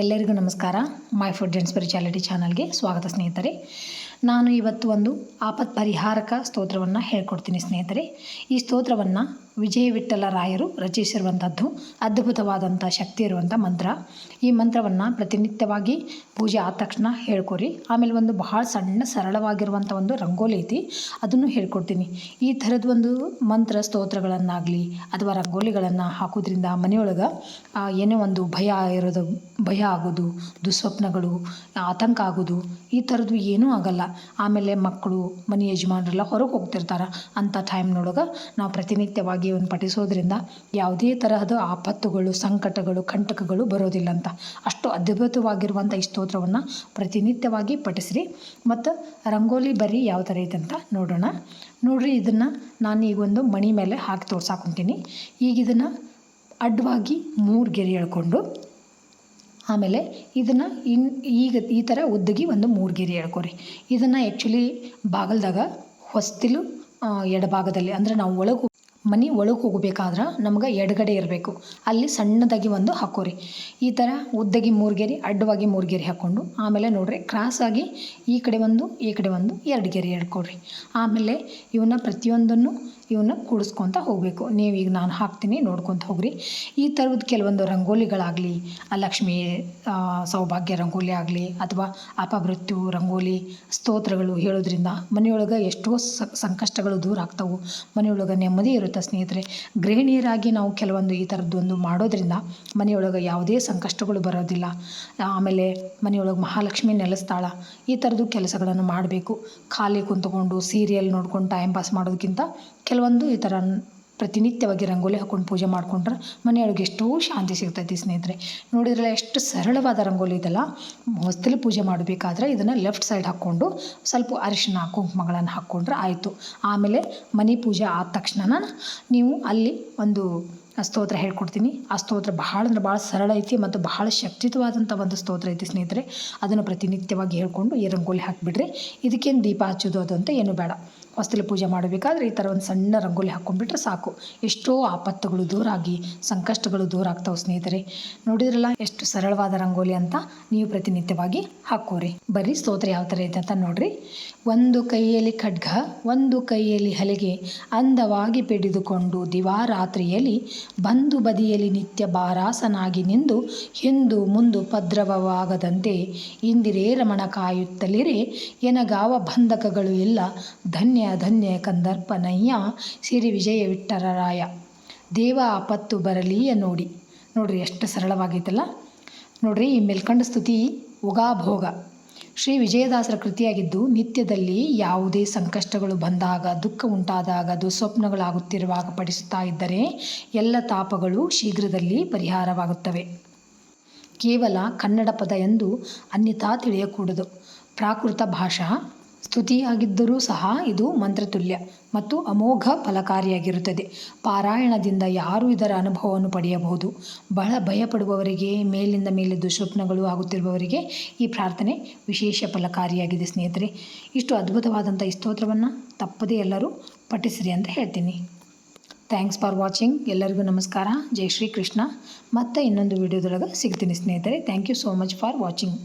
ಎಲ್ಲರಿಗೂ ನಮಸ್ಕಾರ. My food and spirituality ಚಾನಲ್ಗೆ ಸ್ವಾಗತ ಸ್ನೇಹಿತರೆ. ನಾನು ಇವತ್ತು ಒಂದು ಆಪತ್ ಪರಿಹಾರಕ ಸ್ತೋತ್ರವನ್ನು ಹೇಳ್ಕೊಡ್ತೀನಿ ಸ್ನೇಹಿತರೆ. ಈ ಸ್ತೋತ್ರವನ್ನು ವಿಜಯ ವಿಠ್ಠಲ ರಾಯರು ರಚಿಸಿರುವಂಥದ್ದು ಅದ್ಭುತವಾದಂಥ ಶಕ್ತಿ ಇರುವಂಥ ಮಂತ್ರ. ಈ ಮಂತ್ರವನ್ನು ಪ್ರತಿನಿತ್ಯವಾಗಿ ಪೂಜೆ ಆದ ತಕ್ಷಣ ಹೇಳ್ಕೊರಿ. ಆಮೇಲೆ ಒಂದು ಬಹಳ ಸಣ್ಣ ಸರಳವಾಗಿರುವಂಥ ಒಂದು ರಂಗೋಲಿ ಐತಿ, ಅದನ್ನು ಹೇಳ್ಕೊಡ್ತೀನಿ. ಈ ಥರದ್ದು ಒಂದು ಮಂತ್ರ ಸ್ತೋತ್ರಗಳನ್ನಾಗಲಿ ಅಥವಾ ರಂಗೋಲಿಗಳನ್ನು ಹಾಕೋದ್ರಿಂದ ಮನೆಯೊಳಗೆ ಏನೇ ಒಂದು ಭಯ ಆಗೋದು, ದುಸ್ವಪ್ನಗಳು, ಆತಂಕ ಆಗೋದು ಈ ಥರದ್ದು ಏನೂ ಆಗಲ್ಲ. ಆಮೇಲೆ ಮಕ್ಕಳು, ಮನೆ ಯಜಮಾನರೆಲ್ಲ ಹೊರಗೆ ಹೋಗ್ತಿರ್ತಾರೆ. ಅಂಥ ಟೈಮ್ನೊಳಗೆ ನಾವು ಪ್ರತಿನಿತ್ಯವಾಗಿ ಒಂದು ಪಠಿಸೋದ್ರಿಂದ ಯಾವುದೇ ತರಹದ ಆಪತ್ತುಗಳು, ಸಂಕಟಗಳು, ಕಂಟಕಗಳು ಬರೋದಿಲ್ಲ ಅಂತ. ಅಷ್ಟು ಅದ್ಭುತವಾಗಿರುವಂಥ ಈ ಸ್ತೋತ್ರವನ್ನು ಪ್ರತಿನಿತ್ಯವಾಗಿ ಪಠಿಸ್ರಿ. ಮತ್ತು ರಂಗೋಲಿ ಬರೀ ಯಾವ ಥರ ಐತೆ ಅಂತ ನೋಡೋಣ. ನೋಡಿರಿ, ಇದನ್ನು ನಾನು ಈಗ ಒಂದು ಮಣಿ ಮೇಲೆ ಹಾಕಿ ತೋರ್ಸಾಕೊಂತೀನಿ. ಈಗ ಇದನ್ನು ಅಡ್ಡವಾಗಿ 3 ಗೆರೆ ಎಳ್ಕೊಂಡು, ಆಮೇಲೆ ಇದನ್ನು ಈಗ ಈ ಥರ ಉದ್ದಗಿ ಒಂದು 3 ಗೆರೆ ಎಳ್ಕೊರಿ. ಇದನ್ನು ಆ್ಯಕ್ಚುಲಿ ಬಾಗಲ್ದಾಗ ಹೊಸ್ತಿಲು ಎಡಭಾಗದಲ್ಲಿ, ಅಂದರೆ ನಾವು ಮನೆ ಒಳಗೆ ಹೋಗಬೇಕಾದ್ರೆ ನಮ್ಗೆ ಎಡಗಡೆ ಇರಬೇಕು, ಅಲ್ಲಿ ಸಣ್ಣದಾಗಿ ಒಂದು ಹಾಕೋರಿ. ಈ ಥರ ಉದ್ದಗಿ 3 ಗೆರೆ, ಅಡ್ಡವಾಗಿ 3 ಗೆರೆ ಹಾಕ್ಕೊಂಡು, ಆಮೇಲೆ ನೋಡಿರಿ ಕ್ರಾಸಾಗಿ ಈ ಕಡೆ ಒಂದು, ಈ ಕಡೆ ಒಂದು 2 ಗೆರೆ ಎಳ್ಕೊಳ್ರಿ. ಆಮೇಲೆ ಪ್ರತಿಯೊಂದನ್ನು ಕೂಡಿಸ್ಕೊತ ಹೋಗಬೇಕು. ನೀವೀಗ ನಾನು ಹಾಕ್ತೀನಿ, ನೋಡ್ಕೊತ ಹೋಗ್ರಿ. ಈ ಥರದ್ದು ಕೆಲವೊಂದು ರಂಗೋಲಿಗಳಾಗಲಿ, ಲಕ್ಷ್ಮೀ ಸೌಭಾಗ್ಯ ರಂಗೋಲಿ ಆಗಲಿ ಅಥವಾ ಅಪಮೃತ್ಯು ರಂಗೋಲಿ ಸ್ತೋತ್ರಗಳು ಹೇಳೋದ್ರಿಂದ ಮನೆಯೊಳಗೆ ಎಷ್ಟೋ ಸಂಕಷ್ಟಗಳು ದೂರ ಆಗ್ತಾವೆ. ಮನೆಯೊಳಗೆ ನೆಮ್ಮದಿ ಇರುತ್ತೆ ಸ್ನೇಹಿತರೆ. ಗೃಹಿಣಿಯರಾಗಿ ನಾವು ಕೆಲವೊಂದು ಈ ಥರದ್ದೊಂದು ಮಾಡೋದ್ರಿಂದ ಮನೆಯೊಳಗೆ ಯಾವುದೇ ಸಂಕಷ್ಟಗಳು ಬರೋದಿಲ್ಲ. ಆಮೇಲೆ ಮನೆಯೊಳಗೆ ಮಹಾಲಕ್ಷ್ಮಿ ನೆಲೆಸ್ತಾಳ. ಈ ಥರದ್ದು ಕೆಲಸಗಳನ್ನು ಮಾಡಬೇಕು. ಖಾಲಿ ಕುಂತ್ಕೊಂಡು ಸೀರಿಯಲ್ ನೋಡ್ಕೊಂಡು ಟೈಮ್ ಪಾಸ್ ಮಾಡೋದಕ್ಕಿಂತ ಕೆಲವೊಂದು ಈ ಥರ ಪ್ರತಿನಿತ್ಯವಾಗಿ ರಂಗೋಲಿ ಹಾಕ್ಕೊಂಡು ಪೂಜೆ ಮಾಡ್ಕೊಂಡ್ರೆ ಮನೆಯೊಳಗೆ ಎಷ್ಟೋ ಶಾಂತಿ ಸಿಗ್ತೈತಿ ಸ್ನೇಹಿತರೆ. ನೋಡಿದ್ರಲ್ಲ ಎಷ್ಟು ಸರಳವಾದ ರಂಗೋಲಿ ಇದೆಲ್ಲ. ಹೊಸ್ತಲ್ಲಿ ಪೂಜೆ ಮಾಡಬೇಕಾದ್ರೆ ಇದನ್ನು ಲೆಫ್ಟ್ ಸೈಡ್ ಹಾಕ್ಕೊಂಡು ಸ್ವಲ್ಪ ಅರಿಶಿನ ಕುಂಕುಮಗಳನ್ನು ಹಾಕ್ಕೊಂಡ್ರೆ ಆಯಿತು. ಆಮೇಲೆ ಮನೆ ಪೂಜೆ ಆದ ತಕ್ಷಣ ನೀವು ಅಲ್ಲಿ ಒಂದು ಸ್ತೋತ್ರ ಹೇಳ್ಕೊಡ್ತೀನಿ. ಆ ಸ್ತೋತ್ರ ಭಾಳ ಅಂದ್ರೆ ಭಾಳ ಸರಳ ಐತಿ ಮತ್ತು ಬಹಳ ಶಕ್ತಿಯುತವಾದಂಥ ಒಂದು ಸ್ತೋತ್ರ ಐತಿ ಸ್ನೇಹಿತರೆ. ಅದನ್ನು ಪ್ರತಿನಿತ್ಯವಾಗಿ ಹೇಳ್ಕೊಂಡು ಈ ರಂಗೋಲಿ ಹಾಕಿಬಿಡ್ರಿ. ಇದಕ್ಕೇನು ದೀಪ ಹಚ್ಚೋದು ಅದು ಅಂತ ಏನೂ ಬೇಡ. ಹೊಸ್ತಲ್ಲಿ ಪೂಜೆ ಮಾಡಬೇಕಾದ್ರೆ ಈ ಥರ ಒಂದು ಸಣ್ಣ ರಂಗೋಲಿ ಹಾಕ್ಕೊಂಡ್ಬಿಟ್ರೆ ಸಾಕು. ಎಷ್ಟೋ ಆಪತ್ತುಗಳು ದೂರ ಆಗಿ ಸಂಕಷ್ಟಗಳು ದೂರ ಆಗ್ತಾವೆ ಸ್ನೇಹಿತರೆ. ನೋಡಿದ್ರಲ್ಲ ಎಷ್ಟು ಸರಳವಾದ ರಂಗೋಲಿ ಅಂತ. ನೀವು ಪ್ರತಿನಿತ್ಯವಾಗಿ ಹಾಕೋರಿ. ಬರೀ ಸ್ತೋತ್ರ ಯಾವ ಥರ ಐತೆ ಅಂತ ನೋಡ್ರಿ. ಒಂದು ಕೈಯಲ್ಲಿ ಖಡ್ಗ, ಒಂದು ಕೈಯಲ್ಲಿ ಹಲಗೆ, ಅಂದವಾಗಿ ಪಿಡಿದುಕೊಂಡು ದಿವಾರಾತ್ರಿಯಲ್ಲಿ ಬಂದು ಬದಿಯಲ್ಲಿ ನಿತ್ಯ ಬಾರಾಸನಾಗಿ ನಿಂದು ಹಿಂದು ಮುಂದು ಪದ್ರವವಾಗದಂತೆ ಇಂದಿರೇ ರಮಣ ಕಾಯುತ್ತಲಿರೆ ಎನಗಾವ ಬಂಧಕಗಳು ಇಲ್ಲ. ಧನ್ಯ ಧನ್ಯ ಕಂದರ್ಪನಯ್ಯ ಸಿರಿ ವಿಜಯ ವಿಠ್ಠಲರಾಯ ದೇವ ಆಪತ್ತು ಬರಲಿಯ ನೋಡ್ರಿ ಎಷ್ಟು ಸರಳವಾಗೈತಲ್ಲ. ನೋಡ್ರಿ, ಈ ಮೇಲ್ಕಂಡ ಸ್ತುತಿ ಉಗಾಭೋಗ ಶ್ರೀ ವಿಜಯದಾಸರ ಕೃತಿಯಾಗಿದ್ದು, ನಿತ್ಯದಲ್ಲಿ ಯಾವುದೇ ಸಂಕಷ್ಟಗಳು ಬಂದಾಗ, ದುಃಖ ಉಂಟಾದಾಗ, ದುಸ್ವಪ್ನಗಳಾಗುತ್ತಿರುವಾಗ ಪಠಿಸುತ್ತಾ ಇದ್ದರೆ ಎಲ್ಲ ತಾಪಗಳು ಶೀಘ್ರದಲ್ಲಿ ಪರಿಹಾರವಾಗುತ್ತವೆ. ಕೇವಲ ಕನ್ನಡ ಪದ ಎಂದು ಅನ್ಯಥಾ ತಿಳಿಯಕೂಡದು. ಪ್ರಾಕೃತ ಭಾಷಾ ಸ್ತುತಿಯಾಗಿದ್ದರೂ ಸಹ ಇದು ಮಂತ್ರತುಲ್ಯ ಮತ್ತು ಅಮೋಘ ಫಲಕಾರಿಯಾಗಿರುತ್ತದೆ. ಪಾರಾಯಣದಿಂದ ಯಾರು ಇದರ ಅನುಭವವನ್ನು ಪಡೆಯಬಹುದು. ಬಹಳ ಭಯಪಡುವವರಿಗೆ, ಮೇಲಿಂದ ಮೇಲೆ ದುಸ್ವಪ್ನಗಳು ಆಗುತ್ತಿರುವವರಿಗೆ ಈ ಪ್ರಾರ್ಥನೆ ವಿಶೇಷ ಫಲಕಾರಿಯಾಗಿದೆ ಸ್ನೇಹಿತರೆ. ಇಷ್ಟು ಅದ್ಭುತವಾದಂಥ ಈ ಸ್ತೋತ್ರವನ್ನು ತಪ್ಪದೇ ಎಲ್ಲರೂ ಪಠಿಸ್ರಿ ಅಂತ ಹೇಳ್ತೀನಿ. Thanks for watching. ಎಲ್ಲರಿಗೂ ನಮಸ್ಕಾರ. ಜೈ ಶ್ರೀ ಕೃಷ್ಣ. ಮತ್ತೆ ಇನ್ನೊಂದು ವಿಡಿಯೋದೊಳಗೆ ಸಿಗ್ತೀನಿ ಸ್ನೇಹಿತರೆ. Thank you so much for watching.